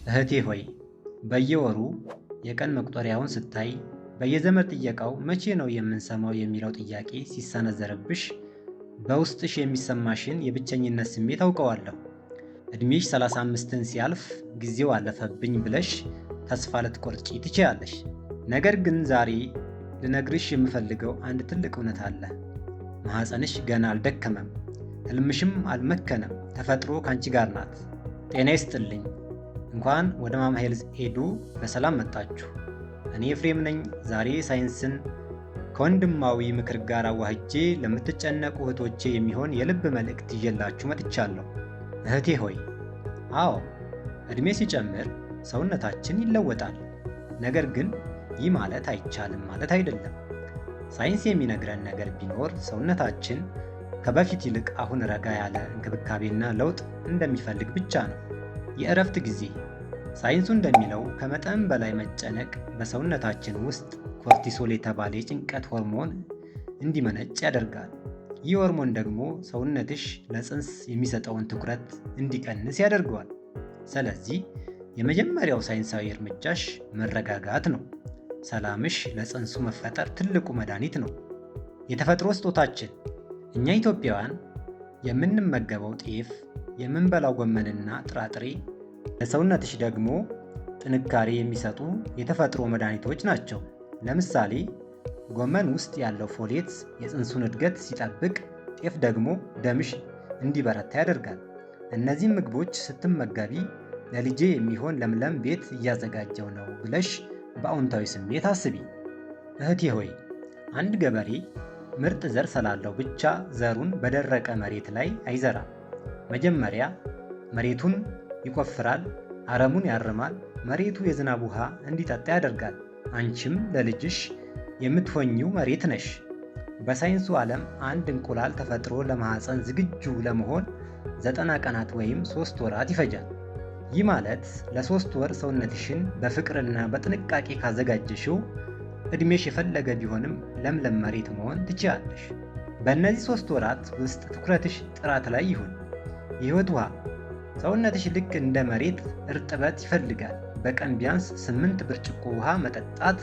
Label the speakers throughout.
Speaker 1: እህቴ ሆይ በየወሩ የቀን መቁጠሪያውን ስታይ በየዘመድ ጥየቃው መቼ ነው የምንሰማው የሚለው ጥያቄ ሲሰነዘርብሽ በውስጥሽ የሚሰማሽን የብቸኝነት ስሜት አውቀዋለሁ። ዕድሜሽ 35ን ሲያልፍ ጊዜው አለፈብኝ ብለሽ ተስፋ ልትቆርጪ ትችያለሽ። ነገር ግን ዛሬ ልነግርሽ የምፈልገው አንድ ትልቅ እውነት አለ። ማኅፀንሽ ገና አልደከመም፣ ሕልምሽም አልመከነም። ተፈጥሮ ካንቺ ጋር ናት። ጤና ይስጥልኝ። እንኳን ወደ ማማ ሄልዝ ኤዱ በሰላም መጣችሁ። እኔ ኤፍሬም ነኝ። ዛሬ ሳይንስን ከወንድማዊ ምክር ጋር አዋህጄ ለምትጨነቁ እህቶቼ የሚሆን የልብ መልእክት ይዤላችሁ መጥቻለሁ። እህቴ ሆይ፣ አዎ ዕድሜ ሲጨምር ሰውነታችን ይለወጣል። ነገር ግን ይህ ማለት አይቻልም ማለት አይደለም። ሳይንስ የሚነግረን ነገር ቢኖር ሰውነታችን ከበፊት ይልቅ አሁን ረጋ ያለ እንክብካቤና ለውጥ እንደሚፈልግ ብቻ ነው። የእረፍት ጊዜ። ሳይንሱ እንደሚለው ከመጠን በላይ መጨነቅ በሰውነታችን ውስጥ ኮርቲሶል የተባለ የጭንቀት ሆርሞን እንዲመነጭ ያደርጋል። ይህ ሆርሞን ደግሞ ሰውነትሽ ለጽንስ የሚሰጠውን ትኩረት እንዲቀንስ ያደርገዋል። ስለዚህ የመጀመሪያው ሳይንሳዊ እርምጃሽ መረጋጋት ነው። ሰላምሽ ለጽንሱ መፈጠር ትልቁ መድኃኒት ነው። የተፈጥሮ ስጦታችን። እኛ ኢትዮጵያውያን የምንመገበው ጤፍ፣ የምንበላው ጎመንና ጥራጥሬ ለሰውነትሽ ደግሞ ጥንካሬ የሚሰጡ የተፈጥሮ መድኃኒቶች ናቸው። ለምሳሌ ጎመን ውስጥ ያለው ፎሌት የጽንሱን እድገት ሲጠብቅ፣ ጤፍ ደግሞ ደምሽ እንዲበረታ ያደርጋል። እነዚህም ምግቦች ስትመገቢ ለልጄ የሚሆን ለምለም ቤት እያዘጋጀው ነው ብለሽ በአዎንታዊ ስሜት አስቢ። እህቴ ሆይ፣ አንድ ገበሬ ምርጥ ዘር ስላለው ብቻ ዘሩን በደረቀ መሬት ላይ አይዘራም። መጀመሪያ መሬቱን ይቆፍራል፣ አረሙን ያርማል፣ መሬቱ የዝናብ ውሃ እንዲጠጣ ያደርጋል። አንቺም ለልጅሽ የምትሆኚው መሬት ነሽ። በሳይንሱ ዓለም አንድ እንቁላል ተፈጥሮ ለማኅፀን ዝግጁ ለመሆን 90 ቀናት ወይም 3 ወራት ይፈጃል። ይህ ማለት ለ3 ወር ሰውነትሽን በፍቅርና በጥንቃቄ ካዘጋጀሽው ዕድሜሽ የፈለገ ቢሆንም ለምለም መሬት መሆን ትችያለሽ። በእነዚህ 3 ወራት ውስጥ ትኩረትሽ ጥራት ላይ ይሁን። የሕይወት ውሃ። ሰውነትሽ ልክ እንደ መሬት እርጥበት ይፈልጋል። በቀን ቢያንስ 8 ብርጭቆ ውሃ መጠጣት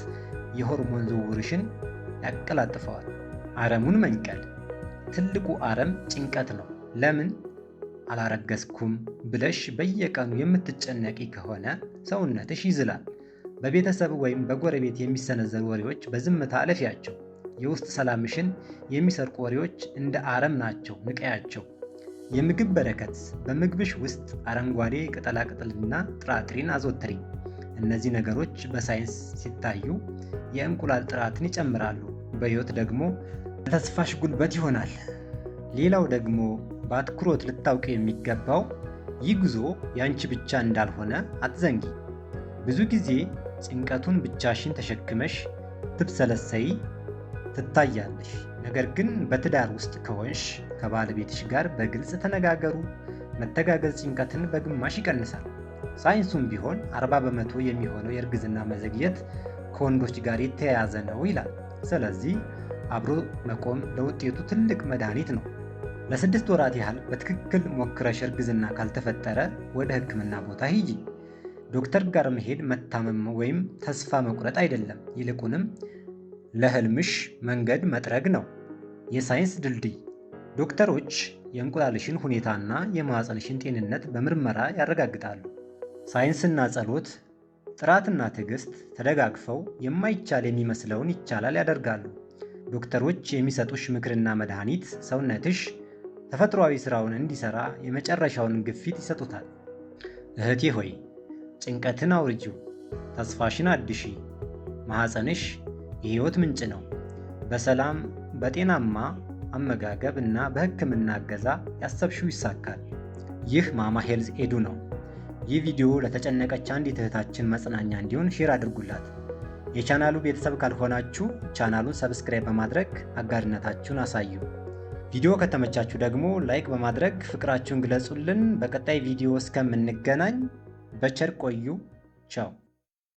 Speaker 1: የሆርሞን ዝውውርሽን ያቀላጥፈዋል። አረሙን መንቀል። ትልቁ አረም ጭንቀት ነው። ለምን አላረገዝኩም ብለሽ በየቀኑ የምትጨነቂ ከሆነ ሰውነትሽ ይዝላል። በቤተሰብ ወይም በጎረቤት የሚሰነዘሩ ወሬዎች በዝምታ አለፊያቸው። የውስጥ ሰላምሽን የሚሰርቁ ወሬዎች እንደ አረም ናቸው፣ ንቀያቸው። የምግብ በረከት። በምግብሽ ውስጥ አረንጓዴ ቅጠላቅጠልና ጥራጥሬን አዘወትሪ። እነዚህ ነገሮች በሳይንስ ሲታዩ የእንቁላል ጥራትን ይጨምራሉ፣ በሕይወት ደግሞ ለተስፋሽ ጉልበት ይሆናል። ሌላው ደግሞ በአትኩሮት ልታውቂ የሚገባው ይህ ጉዞ ያንቺ ብቻ እንዳልሆነ አትዘንጊ። ብዙ ጊዜ ጭንቀቱን ብቻሽን ተሸክመሽ ትብሰለሰይ ትታያለሽ። ነገር ግን በትዳር ውስጥ ከሆንሽ ከባለቤትሽ ጋር በግልጽ ተነጋገሩ። መተጋገዝ ጭንቀትን በግማሽ ይቀንሳል። ሳይንሱም ቢሆን 40 በመቶ የሚሆነው የእርግዝና መዘግየት ከወንዶች ጋር የተያያዘ ነው ይላል። ስለዚህ አብሮ መቆም ለውጤቱ ትልቅ መድኃኒት ነው። ለ6 ወራት ያህል በትክክል ሞክረሽ እርግዝና ካልተፈጠረ ወደ ሕክምና ቦታ ሂጂ። ዶክተር ጋር መሄድ መታመም ወይም ተስፋ መቁረጥ አይደለም። ይልቁንም ለህልምሽ መንገድ መጥረግ ነው። የሳይንስ ድልድይ። ዶክተሮች የእንቁላልሽን ሁኔታና የማኅፀንሽን ጤንነት በምርመራ ያረጋግጣሉ። ሳይንስና ጸሎት፣ ጥራትና ትዕግስት ተደጋግፈው የማይቻል የሚመስለውን ይቻላል ያደርጋሉ። ዶክተሮች የሚሰጡሽ ምክርና መድኃኒት ሰውነትሽ ተፈጥሯዊ ሥራውን እንዲሠራ የመጨረሻውን ግፊት ይሰጡታል። እህቴ ሆይ፣ ጭንቀትን አውርጂው፣ ተስፋሽን አድሺ። ማኅፀንሽ የሕይወት ምንጭ ነው። በሰላም በጤናማ አመጋገብ እና በሕክምና እገዛ ያሰብሽው ይሳካል። ይህ ማማ ሄልዝ ኤዱ ነው። ይህ ቪዲዮ ለተጨነቀች አንዲት እህታችን መጽናኛ እንዲሆን ሼር አድርጉላት። የቻናሉ ቤተሰብ ካልሆናችሁ ቻናሉን ሰብስክራይብ በማድረግ አጋርነታችሁን አሳዩ። ቪዲዮ ከተመቻችሁ ደግሞ ላይክ በማድረግ ፍቅራችሁን ግለጹልን። በቀጣይ ቪዲዮ እስከምንገናኝ በቸር ቆዩ። ቻው።